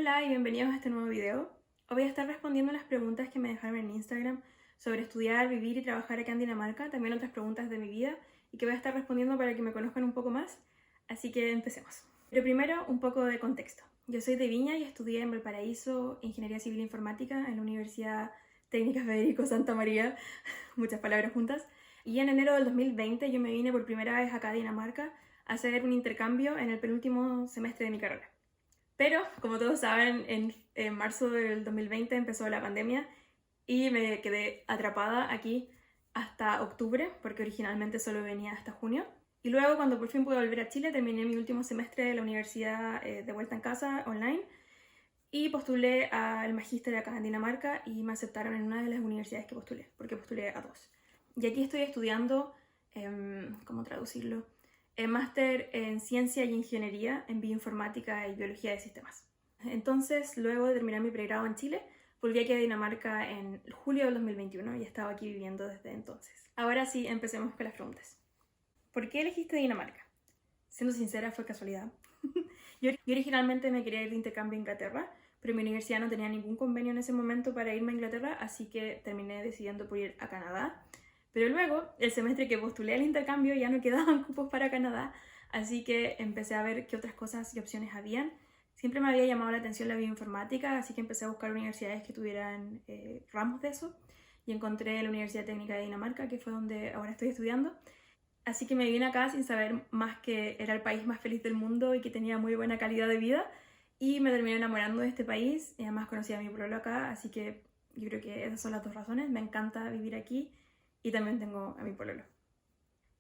Hola y bienvenidos a este nuevo video. Hoy voy a estar respondiendo las preguntas que me dejaron en Instagram sobre estudiar, vivir y trabajar acá en Dinamarca, también otras preguntas de mi vida y que voy a estar respondiendo para que me conozcan un poco más, así que empecemos. Pero primero, un poco de contexto. Yo soy de Viña y estudié en Valparaíso Ingeniería Civil e Informática en la Universidad Técnica Federico Santa María, muchas palabras juntas, y en enero del 2020 yo me vine por primera vez acá a Dinamarca a hacer un intercambio en el penúltimo semestre de mi carrera. Pero, como todos saben, en marzo del 2020 empezó la pandemia y me quedé atrapada aquí hasta octubre, porque originalmente solo venía hasta junio. Y luego, cuando por fin pude volver a Chile, terminé mi último semestre de la universidad de vuelta en casa, online, y postulé al magíster acá en Dinamarca y me aceptaron en una de las universidades que postulé, porque postulé a dos. Y aquí estoy estudiando, ¿cómo traducirlo? Máster en Ciencia y Ingeniería en Bioinformática y Biología de Sistemas. Entonces, luego de terminar mi pregrado en Chile, volví aquí a Dinamarca en julio del 2021 y he estado aquí viviendo desde entonces. Ahora sí, empecemos con las preguntas. ¿Por qué elegiste Dinamarca? Siendo sincera, fue casualidad. Yo originalmente me quería ir de intercambio a Inglaterra, pero mi universidad no tenía ningún convenio en ese momento para irme a Inglaterra, así que terminé decidiendo por ir a Canadá. Pero luego, el semestre que postulé al intercambio ya no quedaban cupos para Canadá, así que empecé a ver qué otras cosas y opciones habían. Siempre me había llamado la atención la bioinformática, así que empecé a buscar universidades que tuvieran ramos de eso y encontré la Universidad Técnica de Dinamarca, que fue donde ahora estoy estudiando. Así que me vine acá sin saber más que era el país más feliz del mundo y que tenía muy buena calidad de vida. Y me terminé enamorando de este país y además conocí a mi pueblo acá, así que yo creo que esas son las dos razones. Me encanta vivir aquí y también tengo a mi pololo.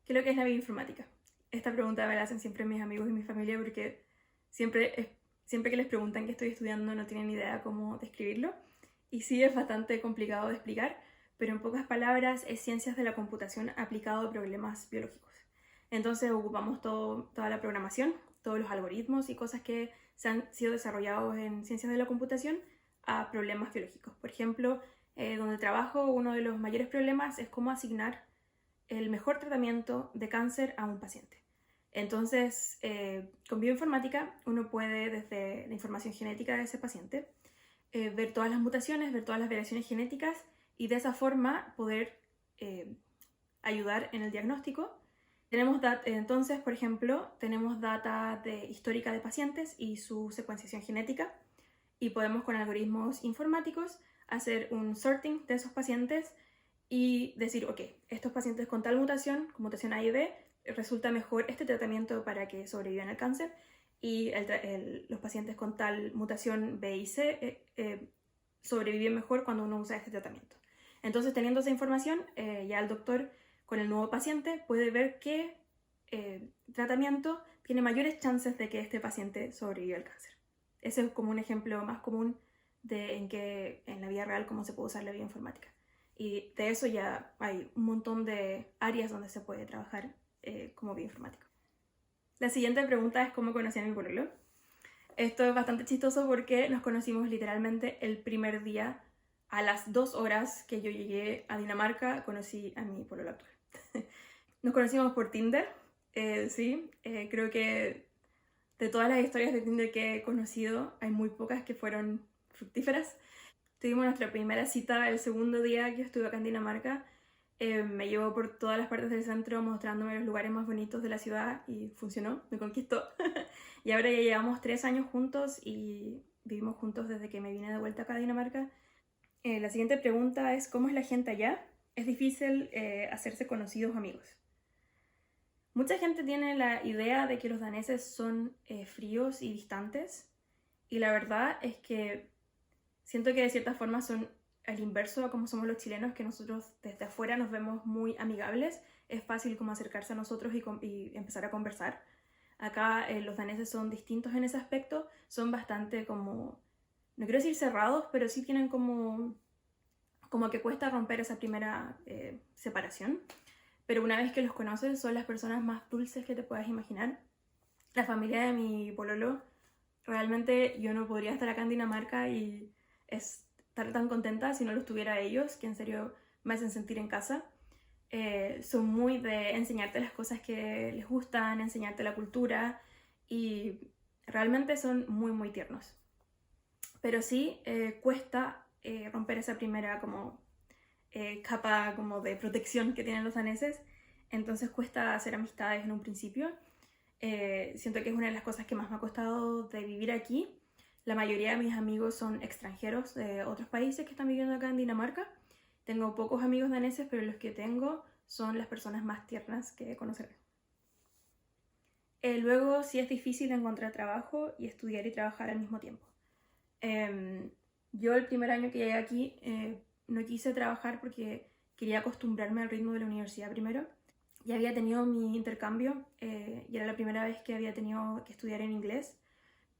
¿Qué es lo que es la bioinformática? Esta pregunta me la hacen siempre mis amigos y mi familia porque siempre que les preguntan qué estoy estudiando no tienen idea cómo describirlo. Y sí, es bastante complicado de explicar, pero en pocas palabras es ciencias de la computación aplicado a problemas biológicos. Entonces ocupamos toda la programación, todos los algoritmos y cosas que se han sido desarrollados en ciencias de la computación a problemas biológicos. Por ejemplo, donde trabajo, uno de los mayores problemas es cómo asignar el mejor tratamiento de cáncer a un paciente. Entonces, con bioinformática uno puede, desde la información genética de ese paciente, ver todas las mutaciones, ver todas las variaciones genéticas y de esa forma poder ayudar en el diagnóstico. Entonces, por ejemplo, tenemos data histórica de pacientes y su secuenciación genética y podemos con algoritmos informáticos hacer un sorting de esos pacientes y decir, ok, estos pacientes con tal mutación, con mutación A y B, resulta mejor este tratamiento para que sobrevivan al cáncer y los pacientes con tal mutación B y C sobreviven mejor cuando uno usa este tratamiento. Entonces, teniendo esa información, ya el doctor con el nuevo paciente puede ver qué tratamiento tiene mayores chances de que este paciente sobreviva al cáncer. Ese es como un ejemplo más común en la vida real cómo se puede usar la bioinformática. Y de eso ya hay un montón de áreas donde se puede trabajar como bioinformático. La siguiente pregunta es cómo conocí a mi pololo. Esto es bastante chistoso porque nos conocimos literalmente el primer día. A las 2 horas que yo llegué a Dinamarca, conocí a mi pololo actual. Nos conocimos por Tinder, sí. Creo que de todas las historias de Tinder que he conocido, hay muy pocas que fueron fructíferas. Tuvimos nuestra primera cita el segundo día que estuve acá en Dinamarca. Me llevó por todas las partes del centro mostrándome los lugares más bonitos de la ciudad y funcionó, me conquistó. Y ahora ya llevamos 3 años juntos y vivimos juntos desde que me vine de vuelta acá a Dinamarca. La siguiente pregunta es, ¿cómo es la gente allá? ¿Es difícil hacerse conocidos amigos? Mucha gente tiene la idea de que los daneses son fríos y distantes y la verdad es que siento que de cierta forma son al inverso a como somos los chilenos, que nosotros desde afuera nos vemos muy amigables, es fácil como acercarse a nosotros y empezar a conversar. Acá los daneses son distintos en ese aspecto, son bastante como, no quiero decir cerrados, pero sí tienen como que cuesta romper esa primera separación. Pero una vez que los conoces, son las personas más dulces que te puedas imaginar. La familia de mi pololo, realmente yo no podría estar acá en Dinamarca y estar tan contenta si no los tuviera ellos, que en serio me hacen sentir en casa. Son muy de enseñarte las cosas que les gustan, enseñarte la cultura y realmente son muy muy tiernos. pero sí cuesta romper esa primera como capa como de protección que tienen los daneses, entonces cuesta hacer amistades en un principio. Siento que es una de las cosas que más me ha costado de vivir aquí. La mayoría de mis amigos son extranjeros de otros países que están viviendo acá en Dinamarca. Tengo pocos amigos daneses, pero los que tengo son las personas más tiernas que conoceré. Luego sí es difícil encontrar trabajo y estudiar y trabajar al mismo tiempo. Yo el primer año que llegué aquí no quise trabajar porque quería acostumbrarme al ritmo de la universidad primero. Ya había tenido mi intercambio y era la primera vez que había tenido que estudiar en inglés,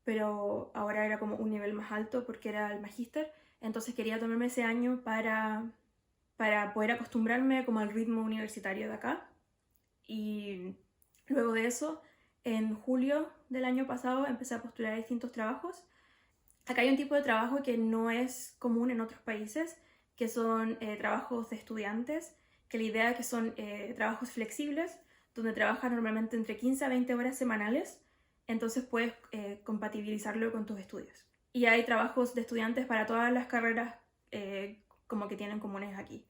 pero ahora era como un nivel más alto porque era el magíster, entonces quería tomarme ese año para poder acostumbrarme como al ritmo universitario de acá. Y luego de eso, en julio del año pasado empecé a postular a distintos trabajos. Acá hay un tipo de trabajo que no es común en otros países, que son trabajos de estudiantes, que la idea es que son trabajos flexibles, donde trabajas normalmente entre 15 a 20 horas semanales, entonces puedes compatibilizarlo con tus estudios. Y hay trabajos de estudiantes para todas las carreras como que tienen comunes aquí.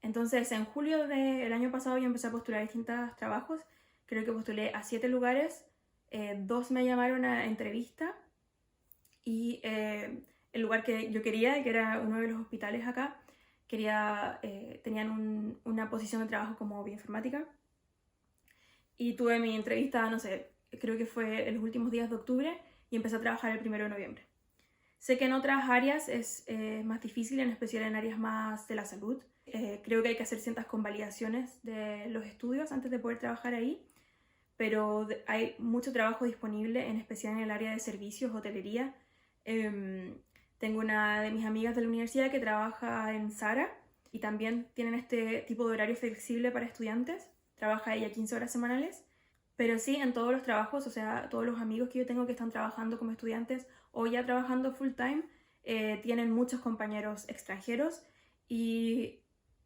Entonces, en julio del año pasado yo empecé a postular a distintos trabajos, creo que postulé a 7 lugares, 2 me llamaron a entrevista y el lugar que yo quería, que era uno de los hospitales acá, tenían una posición de trabajo como bioinformática. Y tuve mi entrevista, no sé, creo que fue en los últimos días de octubre y empecé a trabajar el 1 de noviembre. Sé que en otras áreas es más difícil, en especial en áreas más de la salud. Creo que hay que hacer ciertas convalidaciones de los estudios antes de poder trabajar ahí, pero hay mucho trabajo disponible, en especial en el área de servicios, hotelería. Tengo una de mis amigas de la universidad que trabaja en Zara y también tienen este tipo de horario flexible para estudiantes. Trabaja ella 15 horas semanales. Pero sí, en todos los trabajos, o sea, todos los amigos que yo tengo que están trabajando como estudiantes o ya trabajando full time, tienen muchos compañeros extranjeros y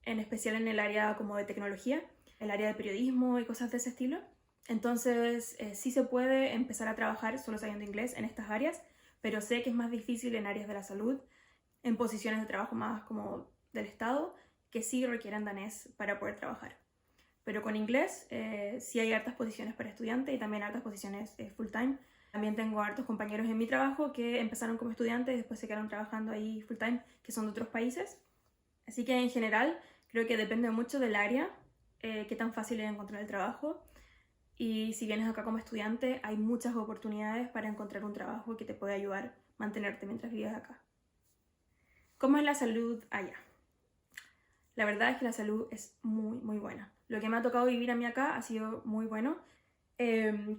en especial en el área como de tecnología, el área de periodismo y cosas de ese estilo. Entonces, sí se puede empezar a trabajar solo sabiendo inglés en estas áreas, pero sé que es más difícil en áreas de la salud, en posiciones de trabajo más como del Estado, que sí requieren danés para poder trabajar. Pero con inglés sí hay hartas posiciones para estudiantes y también hartas posiciones full time. También tengo hartos compañeros en mi trabajo que empezaron como estudiantes y después se quedaron trabajando ahí full time, que son de otros países. Así que en general creo que depende mucho del área, qué tan fácil es encontrar el trabajo. Y si vienes acá como estudiante, hay muchas oportunidades para encontrar un trabajo que te puede ayudar a mantenerte mientras vives acá. ¿Cómo es la salud allá? La verdad es que la salud es muy, muy buena. Lo que me ha tocado vivir a mí acá ha sido muy bueno.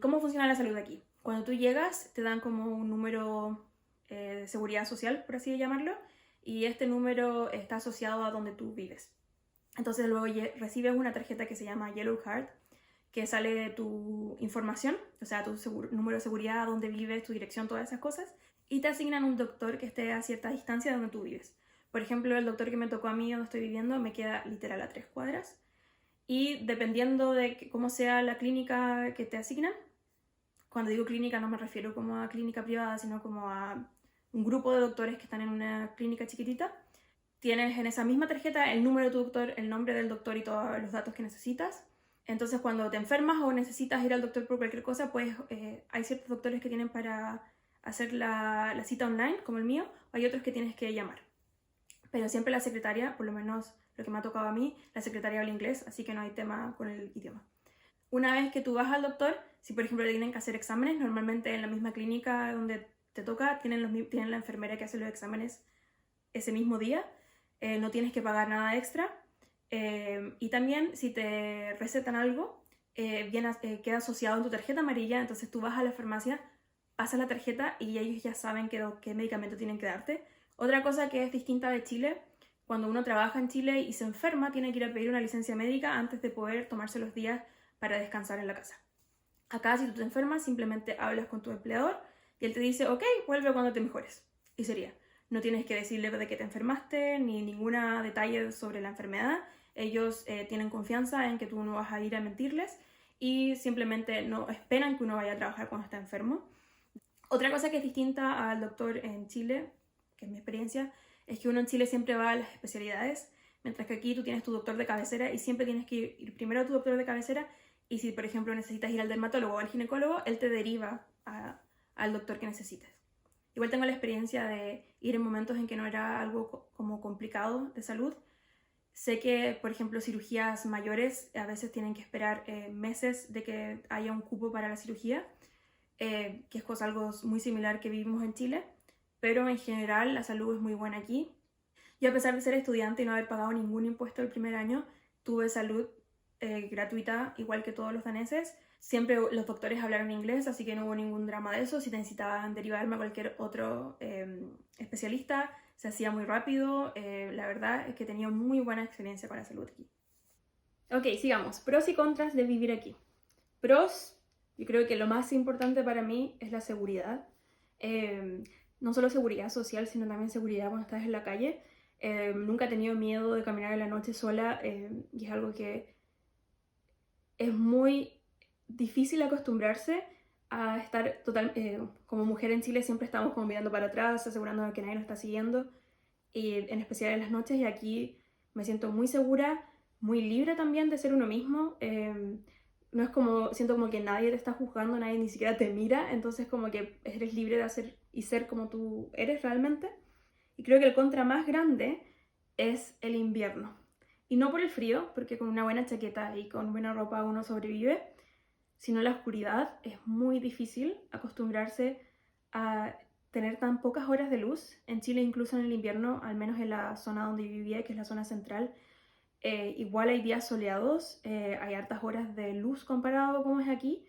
¿Cómo funciona la salud aquí? Cuando tú llegas, te dan como un número de seguridad social, por así llamarlo, y este número está asociado a donde tú vives. Entonces luego recibes una tarjeta que se llama Yellow Card, que sale de tu información, o sea, tu número de seguridad, dónde vives, tu dirección, todas esas cosas, y te asignan un doctor que esté a cierta distancia de donde tú vives. Por ejemplo, el doctor que me tocó a mí donde estoy viviendo me queda literal a 3 cuadras, y dependiendo de cómo sea la clínica que te asignan, cuando digo clínica no me refiero como a clínica privada, sino como a un grupo de doctores que están en una clínica chiquitita, tienes en esa misma tarjeta el número de tu doctor, el nombre del doctor y todos los datos que necesitas. Entonces cuando te enfermas o necesitas ir al doctor por cualquier cosa, pues hay ciertos doctores que tienen para hacer la cita online, como el mío, o hay otros que tienes que llamar. Pero siempre la secretaria, por lo menos lo que me ha tocado a mí, la secretaria habla inglés, así que no hay tema con el idioma. Una vez que tú vas al doctor, si por ejemplo le tienen que hacer exámenes, normalmente en la misma clínica donde te toca, tienen la enfermera que hace los exámenes ese mismo día, no tienes que pagar nada extra. Y también si te recetan algo, queda asociado en tu tarjeta amarilla, entonces tú vas a la farmacia, pasas la tarjeta y ellos ya saben qué medicamento tienen que darte. Otra cosa que es distinta de Chile, cuando uno trabaja en Chile y se enferma, tiene que ir a pedir una licencia médica antes de poder tomarse los días para descansar en la casa. Acá si tú te enfermas, simplemente hablas con tu empleador y él te dice, ok, vuelve cuando te mejores. Y sería, no tienes que decirle de que te enfermaste ni ningún detalle sobre la enfermedad. Ellos tienen confianza en que tú no vas a ir a mentirles y simplemente no esperan que uno vaya a trabajar cuando está enfermo. Otra cosa que es distinta al doctor en Chile que es mi experiencia, es que uno en Chile siempre va a las especialidades, mientras que aquí tú tienes tu doctor de cabecera y siempre tienes que ir primero a tu doctor de cabecera, y si por ejemplo necesitas ir al dermatólogo o al ginecólogo, él te deriva al doctor que necesites. Igual tengo la experiencia de ir en momentos en que no era algo como complicado de salud. Sé que, por ejemplo, cirugías mayores a veces tienen que esperar meses de que haya un cupo para la cirugía, que es algo muy similar que vivimos en Chile, pero en general la salud es muy buena aquí. Yo, a pesar de ser estudiante y no haber pagado ningún impuesto el primer año, tuve salud gratuita igual que todos los daneses. Siempre los doctores hablaron inglés, así que no hubo ningún drama de eso. Si necesitaban derivarme a cualquier otro especialista, se hacía muy rápido. La verdad es que tenía muy buena experiencia con la salud aquí. Ok, sigamos. Pros y contras de vivir aquí. Pros, yo creo que lo más importante para mí es la seguridad. No solo seguridad social, sino también seguridad cuando estás en la calle. Nunca he tenido miedo de caminar en la noche sola, y es algo que es muy difícil acostumbrarse a estar como mujer en Chile siempre estamos como mirando para atrás, asegurando que nadie nos está siguiendo, y en especial en las noches, y aquí me siento muy segura, muy libre también de ser uno mismo. No es como, siento como que nadie te está juzgando, nadie ni siquiera te mira, entonces como que eres libre de hacer y ser como tú eres realmente. Y creo que el contra más grande es el invierno. Y no por el frío, porque con una buena chaqueta y con buena ropa uno sobrevive, sino la oscuridad. Es muy difícil acostumbrarse a tener tan pocas horas de luz. En Chile, incluso en el invierno, al menos en la zona donde vivía, que es la zona central, igual hay días soleados, hay hartas horas de luz comparado como es aquí.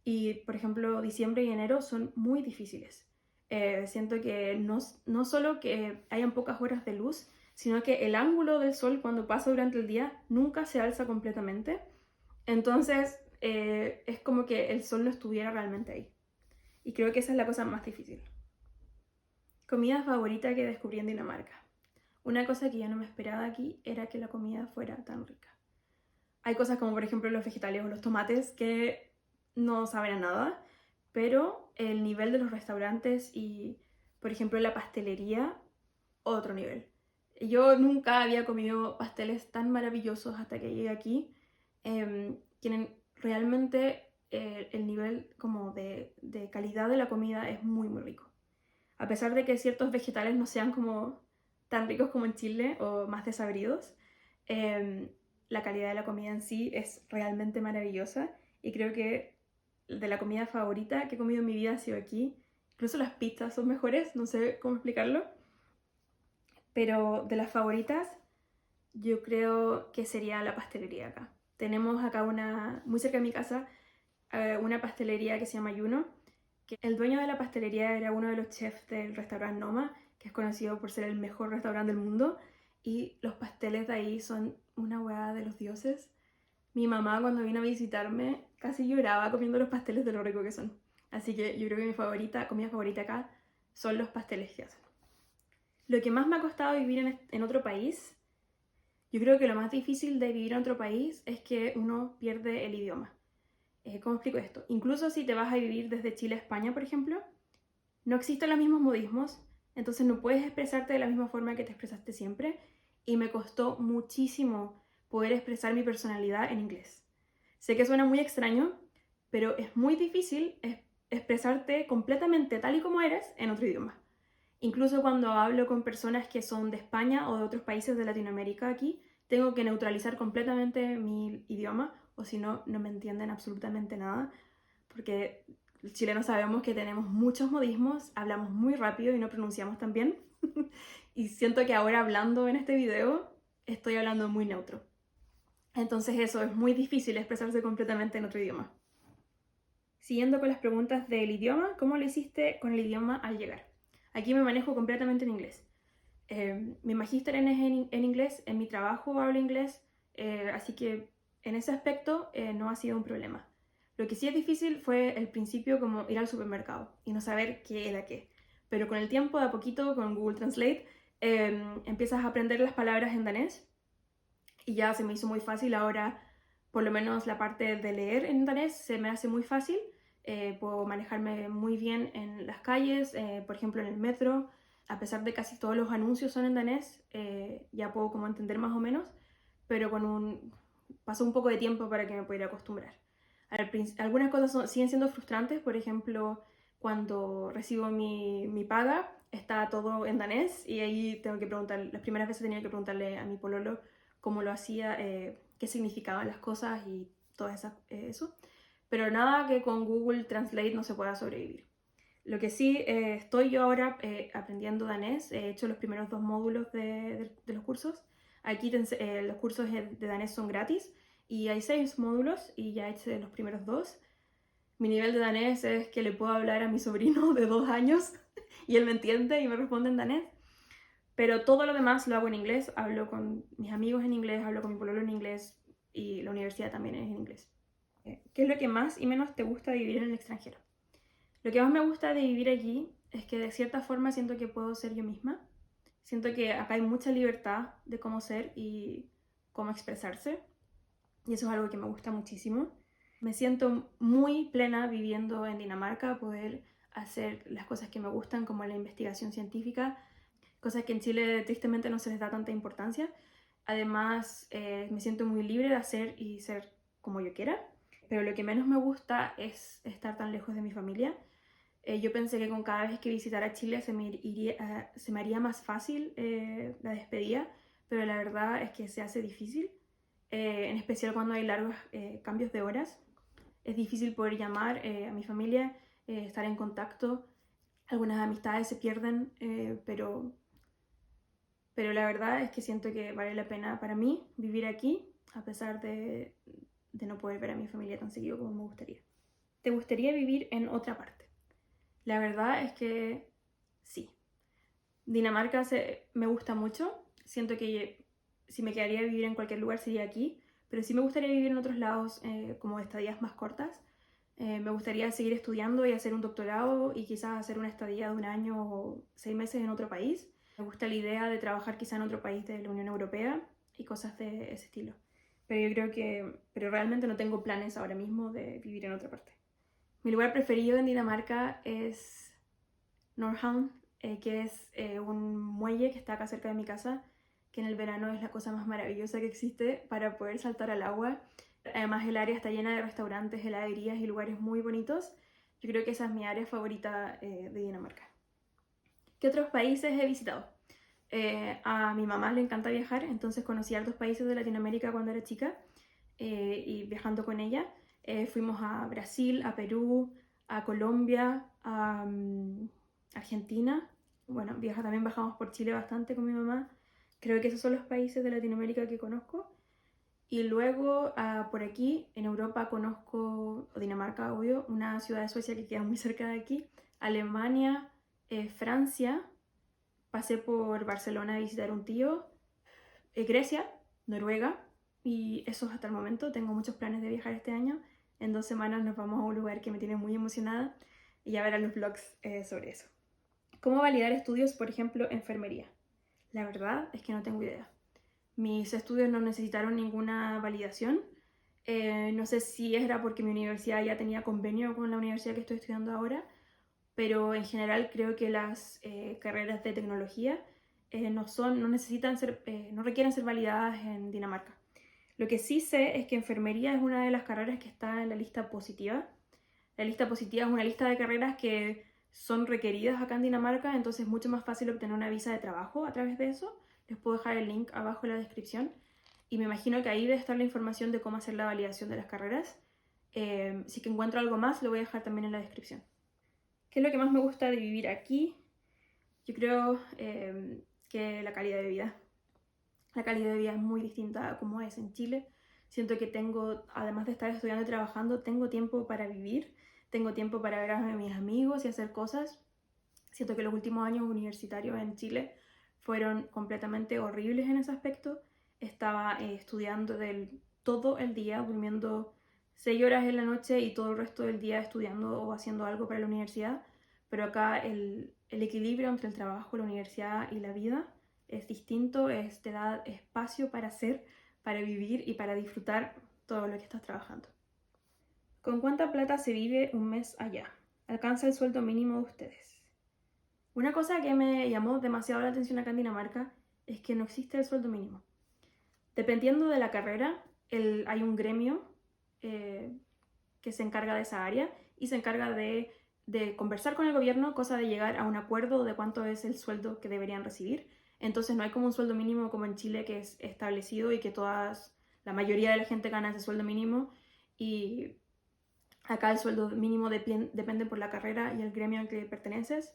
Y, por ejemplo, diciembre y enero son muy difíciles. Siento que no solo que hayan pocas horas de luz, sino que el ángulo del sol cuando pasa durante el día nunca se alza completamente. Entonces, es como que el sol no estuviera realmente ahí. Y creo que esa es la cosa más difícil. Comida favorita que descubrí en Dinamarca. Una cosa que yo no me esperaba aquí era que la comida fuera tan rica. Hay cosas como, por ejemplo, los vegetales o los tomates que no saben a nada, pero el nivel de los restaurantes y, por ejemplo, la pastelería, otro nivel. Yo nunca había comido pasteles tan maravillosos hasta que llegué aquí. Tienen realmente el nivel como de calidad de la comida es muy muy rico. A pesar de que ciertos vegetales no sean como tan ricos como en Chile o más desabridos, la calidad de la comida en sí es realmente maravillosa, y creo que de la comida favorita que he comido en mi vida ha sido aquí. Incluso las pizzas son mejores, no sé cómo explicarlo, pero de las favoritas yo creo que sería la pastelería acá. Tenemos acá muy cerca de mi casa, una pastelería que se llama Yuno, que el dueño de la pastelería era uno de los chefs del restaurante Noma, que es conocido por ser el mejor restaurante del mundo, y los pasteles de ahí son una hueá de los dioses. Mi mamá, cuando vino a visitarme, casi lloraba comiendo los pasteles de lo rico que son. Así que yo creo que mi comida favorita acá son los pasteles que hacen. Lo que más me ha costado vivir en otro país, yo creo que lo más difícil de vivir en otro país es que uno pierde el idioma. ¿Cómo explico esto? Incluso si te vas a vivir desde Chile a España, por ejemplo, no existen los mismos modismos, entonces no puedes expresarte de la misma forma que te expresaste siempre, y me costó muchísimo poder expresar mi personalidad en inglés. Sé que suena muy extraño, pero es muy difícil expresarte completamente tal y como eres en otro idioma. Incluso cuando hablo con personas que son de España o de otros países de Latinoamérica aquí, tengo que neutralizar completamente mi idioma, o si no, no me entienden absolutamente nada, porque los chilenos sabemos que tenemos muchos modismos, hablamos muy rápido y no pronunciamos tan bien. Y siento que ahora, hablando en este video, estoy hablando muy neutro. Entonces eso, es muy difícil expresarse completamente en otro idioma. Siguiendo con las preguntas del idioma, ¿cómo lo hiciste con el idioma al llegar? Aquí me manejo completamente en inglés. Mi magíster es en inglés, en mi trabajo hablo inglés, así que en ese aspecto no ha sido un problema. Lo que sí es difícil fue el principio, como ir al supermercado y no saber qué era qué. Pero con el tiempo, de a poquito, con Google Translate, empiezas a aprender las palabras en danés, y ya se me hizo muy fácil. Ahora, por lo menos la parte de leer en danés se me hace muy fácil. Puedo manejarme muy bien en las calles, por ejemplo en el metro. A pesar de casi todos los anuncios son en danés, ya puedo como entender más o menos, pero pasó un poco de tiempo para que me pudiera acostumbrar. Algunas cosas siguen siendo frustrantes, por ejemplo, cuando recibo mi paga, está todo en danés y ahí tengo que preguntar, las primeras veces tenía que preguntarle a mi pololo cómo lo hacía, qué significaban las cosas y todo eso. Pero nada que con Google Translate no se pueda sobrevivir. Lo que sí, estoy yo ahora aprendiendo danés, he hecho los primeros 2 módulos de los cursos. Aquí los cursos de danés son gratis y hay 6 módulos y ya hice los primeros 2. Mi nivel de danés es que le puedo hablar a mi sobrino de 2 años y él me entiende y me responde en danés. Pero todo lo demás lo hago en inglés, hablo con mis amigos en inglés, hablo con mi pololo en inglés y la universidad también es en inglés. ¿Qué es lo que más y menos te gusta de vivir en el extranjero? Lo que más me gusta de vivir aquí es que de cierta forma siento que puedo ser yo misma. Siento que acá hay mucha libertad de cómo ser y cómo expresarse. Y eso es algo que me gusta muchísimo. Me siento muy plena viviendo en Dinamarca, poder hacer las cosas que me gustan, como la investigación científica, cosas que en Chile tristemente no se les da tanta importancia. Además, me siento muy libre de hacer y ser como yo quiera. Pero lo que menos me gusta es estar tan lejos de mi familia. Yo pensé que con cada vez que visitara Chile se me haría más fácil la despedida, pero la verdad es que se hace difícil, en especial cuando hay largos cambios de horas. Es difícil poder llamar a mi familia, estar en contacto. Algunas amistades se pierden, pero la verdad es que siento que vale la pena para mí vivir aquí, a pesar de no poder ver a mi familia tan seguido como me gustaría. ¿Te gustaría vivir en otra parte? La verdad es que sí. Dinamarca me gusta mucho. Siento que si me quedaría a vivir en cualquier lugar sería aquí, pero sí me gustaría vivir en otros lados como estadías más cortas. Me gustaría seguir estudiando y hacer un doctorado y quizás hacer una estadía de 1 año o 6 meses en otro país. Me gusta la idea de trabajar quizás en otro país de la Unión Europea y cosas de ese estilo. Pero realmente no tengo planes ahora mismo de vivir en otra parte. Mi lugar preferido en Dinamarca es Nordhavn, que es un muelle que está acá cerca de mi casa, que en el verano es la cosa más maravillosa que existe para poder saltar al agua. Además el área está llena de restaurantes, heladerías y lugares muy bonitos. Yo creo que esa es mi área favorita de Dinamarca. ¿Qué otros países he visitado? A mi mamá le encanta viajar, entonces conocí a otros países de Latinoamérica cuando era chica y viajando con ella. Fuimos a Brasil, a Perú, a Colombia, a Argentina. Bueno, también bajamos por Chile bastante con mi mamá. Creo que esos son los países de Latinoamérica que conozco. Y luego por aquí, en Europa, conozco, o Dinamarca, obvio, una ciudad de Suecia que queda muy cerca de aquí, Alemania, Francia, pasé por Barcelona a visitar un tío, Grecia, Noruega, y eso es hasta el momento. Tengo muchos planes de viajar este año. En 2 semanas nos vamos a un lugar que me tiene muy emocionada y ya verán los vlogs sobre eso. ¿Cómo validar estudios, por ejemplo, enfermería? La verdad es que no tengo idea. Mis estudios no necesitaron ninguna validación. No sé si era porque mi universidad ya tenía convenio con la universidad que estoy estudiando ahora, pero en general creo que las carreras de tecnología no necesitan no requieren ser validadas en Dinamarca. Lo que sí sé es que enfermería es una de las carreras que está en la lista positiva. La lista positiva es una lista de carreras que son requeridas acá en Dinamarca, entonces es mucho más fácil obtener una visa de trabajo a través de eso. Les puedo dejar el link abajo en la descripción y me imagino que ahí debe estar la información de cómo hacer la validación de las carreras. Si que encuentro algo más, lo voy a dejar también en la descripción. ¿Qué es lo que más me gusta de vivir aquí? Yo creo que la calidad de vida. La calidad de vida es muy distinta a como es en Chile. Siento que además de estar estudiando y trabajando, tengo tiempo para vivir, tengo tiempo para ver a mis amigos y hacer cosas. Siento que los últimos años universitarios en Chile fueron completamente horribles en ese aspecto. Estaba estudiando todo el día, durmiendo 6 horas en la noche y todo el resto del día estudiando o haciendo algo para la universidad. Pero acá el equilibrio entre el trabajo, la universidad y la vida es distinto, te da espacio para hacer, para vivir y para disfrutar todo lo que estás trabajando. ¿Con cuánta plata se vive un mes allá? ¿Alcanza el sueldo mínimo de ustedes? Una cosa que me llamó demasiado la atención acá en Dinamarca es que no existe el sueldo mínimo. Dependiendo de la carrera, hay un gremio que se encarga de esa área y se encarga de conversar con el gobierno, cosa de llegar a un acuerdo de cuánto es el sueldo que deberían recibir. Entonces no hay como un sueldo mínimo como en Chile que es establecido y que la mayoría de la gente gana ese sueldo mínimo, y acá el sueldo mínimo depende por la carrera y el gremio al que perteneces.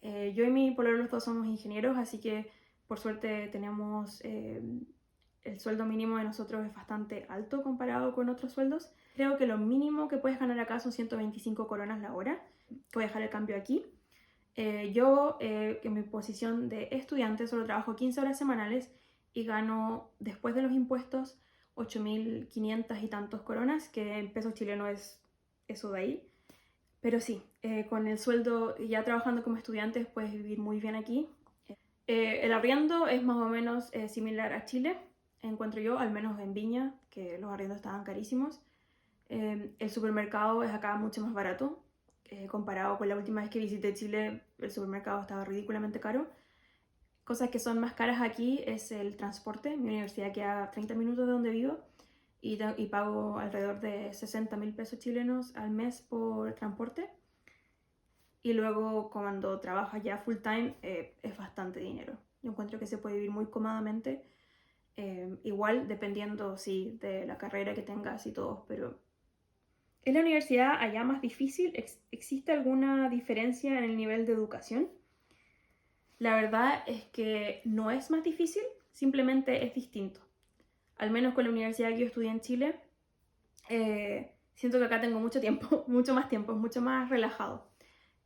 Yo y mi pololo los dos somos ingenieros, así que por suerte tenemos el sueldo mínimo de nosotros es bastante alto comparado con otros sueldos. Creo que lo mínimo que puedes ganar acá son 125 coronas la hora. Voy a dejar el cambio aquí. Yo, en mi posición de estudiante, solo trabajo 15 horas semanales y gano, después de los impuestos, 8.500 y tantos coronas, que en pesos chilenos es eso de ahí. Pero sí, con el sueldo, ya trabajando como estudiante, puedes vivir muy bien aquí. El arriendo es más o menos similar a Chile, encuentro yo, al menos en Viña, que los arriendos estaban carísimos. El supermercado es acá mucho más barato. Comparado con la última vez que visité Chile, el supermercado estaba ridículamente caro. Cosas que son más caras aquí es el transporte. Mi universidad queda a 30 minutos de donde vivo y pago alrededor de 60.000 pesos chilenos al mes por transporte. Y luego cuando trabajas ya full time es bastante dinero. Yo encuentro que se puede vivir muy cómodamente. Igual dependiendo, sí, de la carrera que tengas y todo, pero ¿es la universidad allá más difícil? ¿Existe alguna diferencia en el nivel de educación? La verdad es que no es más difícil, simplemente es distinto. Al menos con la universidad que yo estudié en Chile, siento que acá tengo mucho tiempo, mucho más tiempo, es mucho más relajado.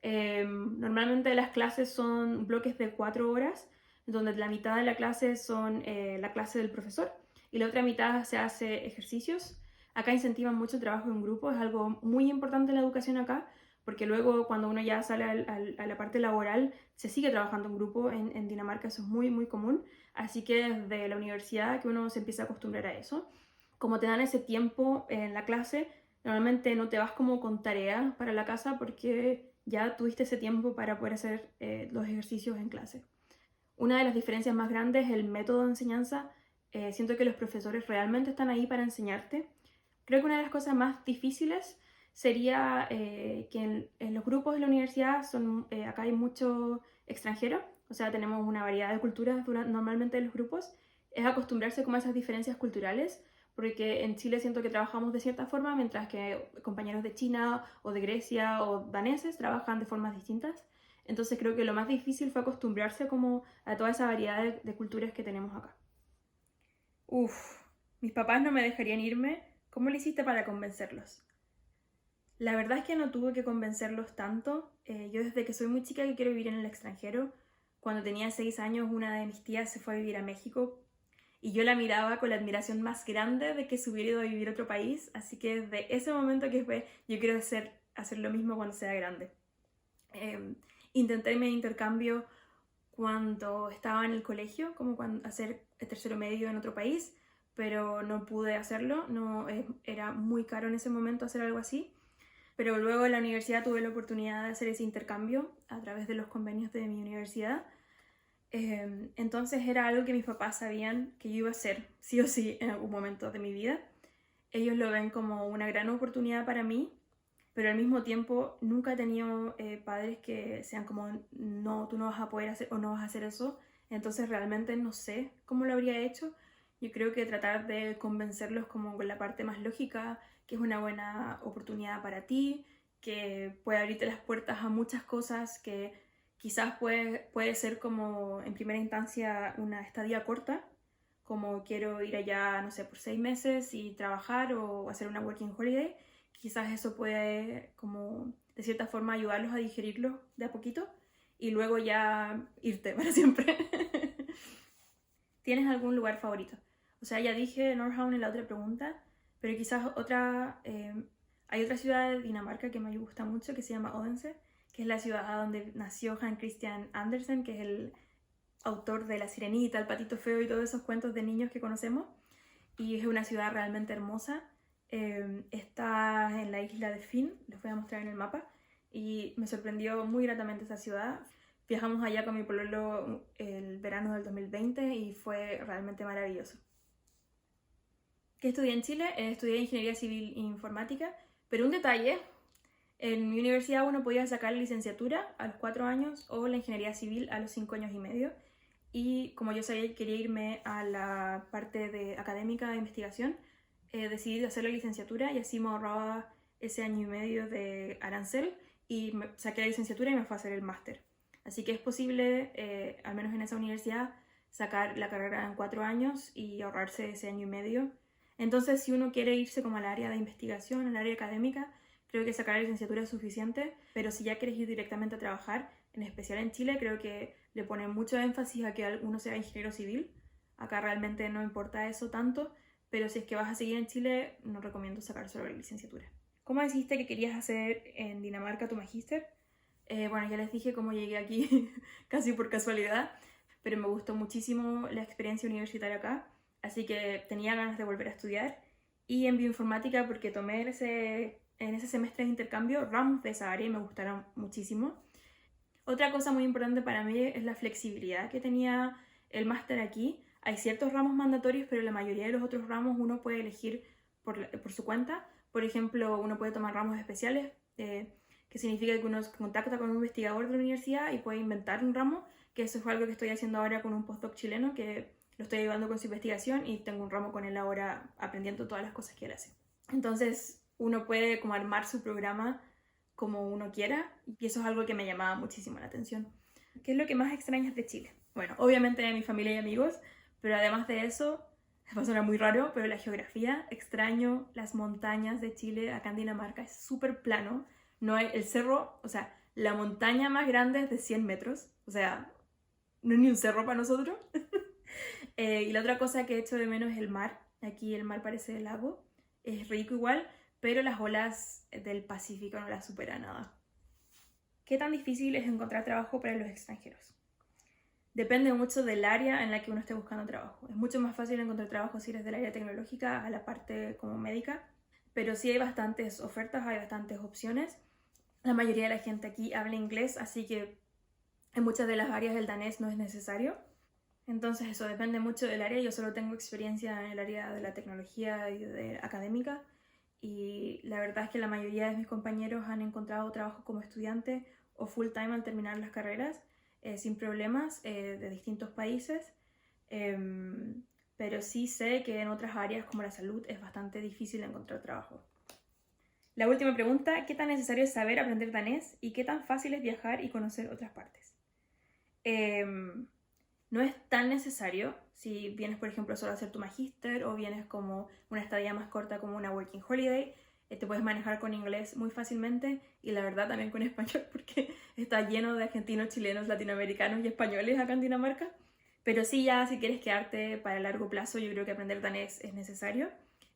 Normalmente las clases son bloques de 4 horas, donde la mitad de la clase son la clase del profesor y la otra mitad se hace ejercicios. Acá incentivan mucho el trabajo en grupo, es algo muy importante en la educación acá, porque luego cuando uno ya sale a la parte laboral se sigue trabajando en grupo. En Dinamarca eso es muy muy común, así que desde la universidad que uno se empieza a acostumbrar a eso. Como te dan ese tiempo en la clase, normalmente no te vas como con tarea para la casa porque ya tuviste ese tiempo para poder hacer los ejercicios en clase. Una de las diferencias más grandes es el método de enseñanza. Siento que los profesores realmente están ahí para enseñarte. Creo que una de las cosas más difíciles sería que en los grupos de la universidad acá hay mucho extranjero, o sea, tenemos una variedad de culturas normalmente en los grupos. Es acostumbrarse como a esas diferencias culturales, porque en Chile siento que trabajamos de cierta forma, mientras que compañeros de China o de Grecia o daneses trabajan de formas distintas. Entonces creo que lo más difícil fue acostumbrarse como a toda esa variedad de culturas que tenemos acá. Uf, mis papás no me dejarían irme. ¿Cómo lo hiciste para convencerlos? La verdad es que no tuve que convencerlos tanto. Yo desde que soy muy chica que quiero vivir en el extranjero. Cuando tenía 6 años, una de mis tías se fue a vivir a México y yo la miraba con la admiración más grande de que se hubiera ido a vivir a otro país. Así que desde ese momento que fue, yo quiero hacer lo mismo cuando sea grande. Intenté mi intercambio cuando estaba en el colegio, como cuando hacer el tercero medio en otro país, pero no pude hacerlo. No, era muy caro en ese momento hacer algo así. Pero luego en la universidad tuve la oportunidad de hacer ese intercambio a través de los convenios de mi universidad. Entonces era algo que mis papás sabían que yo iba a hacer sí o sí en algún momento de mi vida. Ellos lo ven como una gran oportunidad para mí, pero al mismo tiempo nunca he tenido padres que sean como, no, tú no vas a poder hacer o no vas a hacer eso. Entonces realmente no sé cómo lo habría hecho. Yo creo que tratar de convencerlos como con la parte más lógica, que es una buena oportunidad para ti, que puede abrirte las puertas a muchas cosas, que quizás puede ser como en primera instancia una estadía corta, como quiero ir allá, no sé, por 6 meses y trabajar o hacer una working holiday. Quizás eso puede como de cierta forma ayudarlos a digerirlo de a poquito y luego ya irte para siempre. ¿Tienes algún lugar favorito? O sea, ya dije Nordhavn en la otra pregunta, pero quizás hay otra ciudad de Dinamarca que me gusta mucho que se llama Odense, que es la ciudad donde nació Hans Christian Andersen, que es el autor de La Sirenita, El Patito Feo y todos esos cuentos de niños que conocemos. Y es una ciudad realmente hermosa. Está en la isla de Finn, les voy a mostrar en el mapa, y me sorprendió muy gratamente esa ciudad. Viajamos allá con mi pololo el verano del 2020 y fue realmente maravilloso. ¿Qué estudié en Chile? Estudié Ingeniería Civil e Informática, pero un detalle, en mi universidad uno podía sacar la licenciatura a los 4 años o la Ingeniería Civil a los 5 años y medio. Y como yo sabía que quería irme a la parte de académica de investigación, decidí hacer la licenciatura y así me ahorraba ese año y medio de arancel y saqué la licenciatura y me fue a hacer el máster. Así que es posible, al menos en esa universidad, sacar la carrera en 4 años y ahorrarse ese año y medio. Entonces, si uno quiere irse como al área de investigación, al área académica, creo que sacar la licenciatura es suficiente, pero si ya quieres ir directamente a trabajar, en especial en Chile, creo que le ponen mucho énfasis a que uno sea ingeniero civil. Acá realmente no importa eso tanto, pero si es que vas a seguir en Chile, no recomiendo sacar solo la licenciatura. ¿Cómo dijiste que querías hacer en Dinamarca tu magíster? Bueno, ya les dije cómo llegué aquí casi por casualidad, pero me gustó muchísimo la experiencia universitaria acá, así que tenía ganas de volver a estudiar y en bioinformática porque tomé en ese semestre de intercambio ramos de esa área y me gustaron muchísimo. Otra cosa muy importante para mí es la flexibilidad que tenía el máster aquí. Hay ciertos ramos mandatorios, pero la mayoría de los otros ramos uno puede elegir por su cuenta. Por ejemplo, uno puede tomar ramos especiales, que significa que uno se contacta con un investigador de la universidad y puede inventar un ramo, que eso es algo que estoy haciendo ahora con un postdoc chileno, que lo estoy ayudando con su investigación y tengo un ramo con él ahora aprendiendo todas las cosas que él hace. Entonces, uno puede como armar su programa como uno quiera y eso es algo que me llamaba muchísimo la atención. ¿Qué es lo que más extrañas de Chile? Bueno, obviamente de mi familia y amigos, pero además de eso, va a sonar muy raro, pero la geografía, extraño las montañas de Chile. Acá en Dinamarca es súper plano, no hay el cerro, o sea, la montaña más grande es de 100 metros, o sea, no es ni un cerro para nosotros. Y la otra cosa que echo de menos es el mar. Aquí el mar parece el lago, es rico igual, pero las olas del Pacífico no las supera nada. ¿Qué tan difícil es encontrar trabajo para los extranjeros? Depende mucho del área en la que uno esté buscando trabajo. Es mucho más fácil encontrar trabajo si eres del área tecnológica a la parte como médica, pero sí hay bastantes ofertas, hay bastantes opciones. La mayoría de la gente aquí habla inglés, así que en muchas de las áreas el danés no es necesario. Entonces eso depende mucho del área. Yo solo tengo experiencia en el área de la tecnología y de académica y la verdad es que la mayoría de mis compañeros han encontrado trabajo como estudiante o full time al terminar las carreras sin problemas de distintos países. Pero sí sé que en otras áreas como la salud es bastante difícil encontrar trabajo. La última pregunta, ¿qué tan necesario es saber aprender danés y qué tan fácil es viajar y conocer otras partes? No es tan necesario si vienes, por ejemplo, solo a hacer tu magíster o vienes como una estadía más corta como una working holiday. Te puedes manejar con inglés muy fácilmente y la verdad también con español porque está lleno de argentinos, chilenos, latinoamericanos y españoles acá en Dinamarca. Pero sí, ya si quieres quedarte para largo plazo, yo creo que aprender danés es necesario,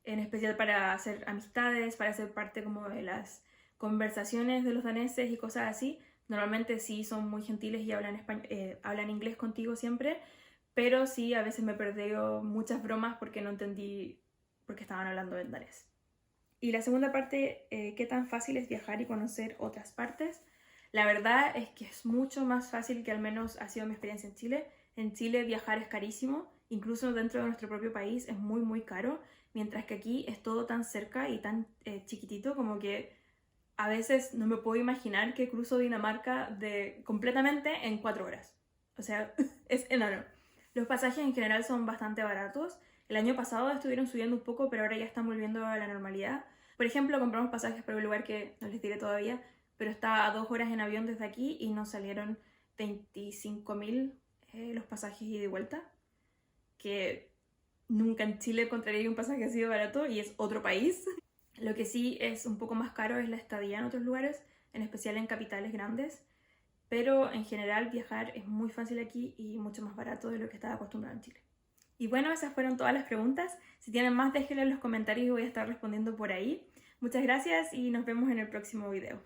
en especial para hacer amistades, para ser parte como de las conversaciones de los daneses y cosas así. Normalmente sí son muy gentiles y hablan inglés contigo siempre, pero sí a veces me perdí muchas bromas porque no entendí por qué estaban hablando en danés. Y la segunda parte, ¿qué tan fácil es viajar y conocer otras partes? La verdad es que es mucho más fácil que al menos ha sido mi experiencia en Chile. En Chile viajar es carísimo, incluso dentro de nuestro propio país es muy muy caro, mientras que aquí es todo tan cerca y tan chiquitito como que a veces no me puedo imaginar que cruzo Dinamarca completamente en 4 horas. O sea, es enano. Los pasajes en general son bastante baratos. El año pasado estuvieron subiendo un poco, pero ahora ya están volviendo a la normalidad. Por ejemplo, compramos pasajes para un lugar que no les diré todavía, pero está a 2 horas en avión desde aquí y nos salieron 25.000 los pasajes ida y de vuelta. Que nunca en Chile encontraría un pasaje así de barato y es otro país. Lo que sí es un poco más caro es la estadía en otros lugares, en especial en capitales grandes, pero en general viajar es muy fácil aquí y mucho más barato de lo que estaba acostumbrado en Chile. Y bueno, esas fueron todas las preguntas. Si tienen más, déjenlo en los comentarios y voy a estar respondiendo por ahí. Muchas gracias y nos vemos en el próximo video.